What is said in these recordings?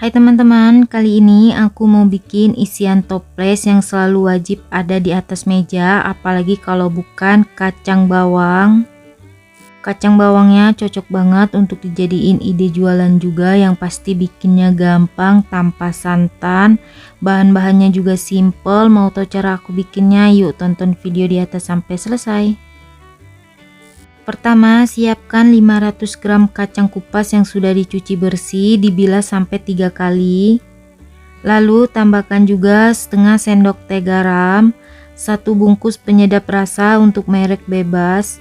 Hai teman-teman, kali ini aku mau bikin isian toples yang selalu wajib ada di atas meja, apalagi kalau bukan kacang bawang. Kacang bawangnya cocok banget untuk dijadiin ide jualan juga, yang pasti bikinnya gampang tanpa santan. Bahan-bahannya juga simple. Mau tahu cara aku bikinnya? Yuk tonton video di atas sampai selesai. Pertama, siapkan 500 gram kacang kupas yang sudah dicuci bersih, dibilas sampai 3 kali. Lalu tambahkan juga setengah sendok teh garam, 1 bungkus penyedap rasa untuk merek bebas,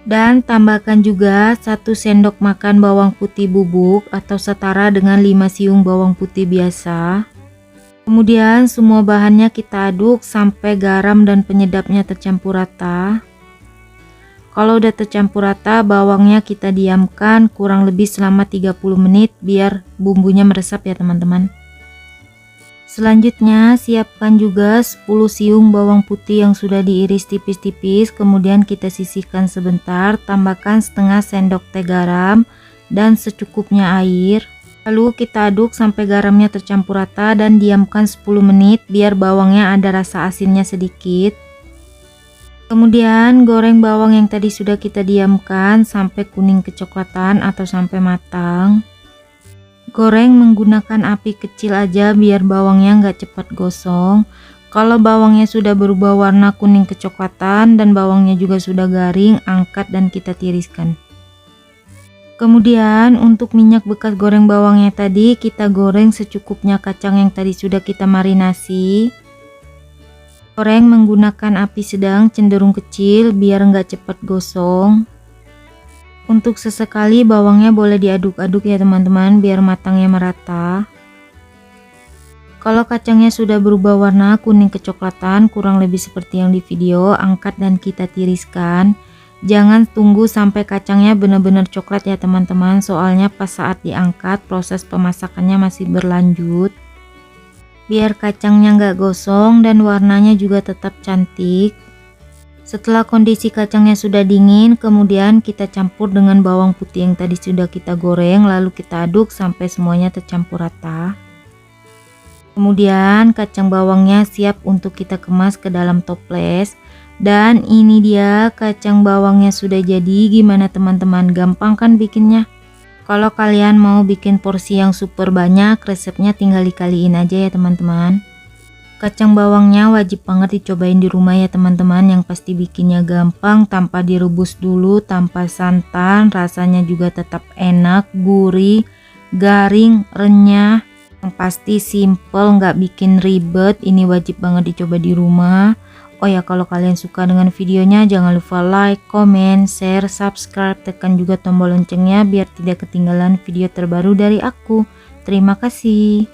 dan tambahkan juga 1 sendok makan bawang putih bubuk atau setara dengan 5 siung bawang putih biasa. Kemudian semua bahannya kita aduk sampai garam dan penyedapnya tercampur rata. Kalau udah tercampur rata, bawangnya kita diamkan kurang lebih selama 30 menit biar bumbunya meresap ya teman-teman. Selanjutnya siapkan juga 10 siung bawang putih yang sudah diiris tipis-tipis, kemudian kita sisihkan sebentar, tambahkan setengah sendok teh garam dan secukupnya air. Lalu kita aduk sampai garamnya tercampur rata dan diamkan 10 menit biar bawangnya ada rasa asinnya sedikit. Kemudian goreng bawang yang tadi sudah kita diamkan sampai kuning kecoklatan atau sampai matang. Goreng menggunakan api kecil aja biar bawangnya nggak cepat gosong. Kalau bawangnya sudah berubah warna kuning kecoklatan dan bawangnya juga sudah garing, angkat dan kita tiriskan. Kemudian untuk minyak bekas goreng bawangnya tadi kita goreng secukupnya kacang yang tadi sudah kita marinasi. Goreng menggunakan api sedang cenderung kecil biar nggak cepat gosong. Untuk sesekali bawangnya boleh diaduk-aduk ya teman-teman biar matangnya merata. Kalau kacangnya sudah berubah warna kuning kecoklatan kurang lebih seperti yang di video, angkat dan kita tiriskan. Jangan tunggu sampai kacangnya benar-benar coklat ya teman-teman, soalnya pas saat diangkat proses pemasakannya masih berlanjut. Biar kacangnya nggak gosong dan warnanya juga tetap cantik. Setelah kondisi kacangnya sudah dingin, kemudian kita campur dengan bawang putih yang tadi sudah kita goreng, lalu kita aduk sampai semuanya tercampur rata. Kemudian kacang bawangnya siap untuk kita kemas ke dalam toples. Dan ini dia kacang bawangnya sudah jadi. Gimana teman-teman, gampang kan bikinnya? Kalau kalian mau bikin porsi yang super banyak, resepnya tinggal dikaliin aja ya teman-teman. Kacang bawangnya wajib banget dicobain di rumah ya teman-teman, yang pasti bikinnya gampang tanpa direbus dulu, tanpa santan, rasanya juga tetap enak, gurih, garing, renyah, yang pasti simple, nggak bikin ribet. Ini wajib banget dicoba di rumah. Oh ya, kalau kalian suka dengan videonya jangan lupa like, comment, share, subscribe, tekan juga tombol loncengnya biar tidak ketinggalan video terbaru dari aku. Terima kasih.